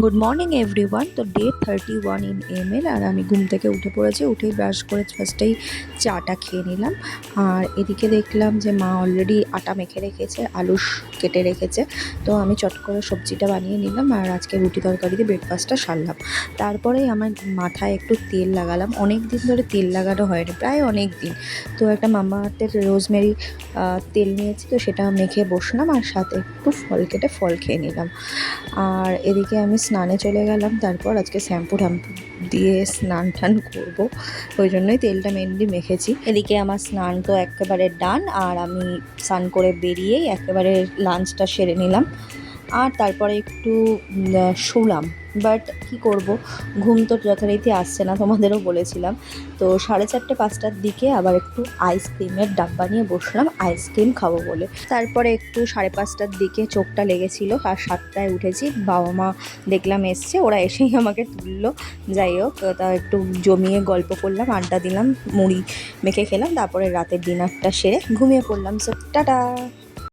Good morning everyone. তো day 31 in ML, আর আমি ঘুম থেকে উঠে পড়েছি। উঠেই ব্রাশ করে ফার্স্টেই চাটা খেয়ে নিলাম। আর এদিকে দেখলাম যে মা অলরেডি আটা মেখে রেখেছে, আলু কেটে রেখেছে। তো আমি চট করে সবজিটা বানিয়ে নিলাম আর আজকে রুটি তরকারিতে ব্রেকফাস্টটা সারলাম। তারপরেই আমার মাথায় একটু তেল লাগালাম। অনেক দিন ধরে তেল লাগানো হয়নি, প্রায় অনেক দিন। তো একটা মামাআর্থের রোজমেরি তেল নিয়েছি, তো সেটা মেখে বসলাম আর সাথে একটু ফল কেটে ফল খেয়ে নিলাম। আর এদিকে আমি স্নানে চলে গেলাম। তারপর আজকে শ্যাম্পু ট্যাম্পু দিয়ে স্নান টান করবো, ওই জন্যই তেলটা মেনলি মেখেছি। এদিকে আমার স্নান তো একেবারে ডান, আর আমি স্নান করে বেরিয়েই একেবারে লাঞ্চটা সেরে নিলাম। আর তারপরে একটু শুলাম, বাট কি করব, ঘুম তো যথারীতি আসছে না, তোমাদেরও বলেছিলাম। তো 4:30-5টার দিকে আবার একটু আইসক্রিমের ডাব্বা নিয়ে বসলাম আইসক্রিম খাবো বলে। তারপরে একটু 5:30টার দিকে চোখটা লেগেছিল, আর 7টায় উঠেছি। বাবা মা দেখলাম এসছে, ওরা এসেই আমাকে তুললো। যাই হোক, তা একটু জমিয়ে গল্প করলাম, আড্ডা দিলাম, মুড়ি মেখে খেলাম। তারপরে রাতের ডিনারটা সেরে ঘুমিয়ে পড়লাম। So tata.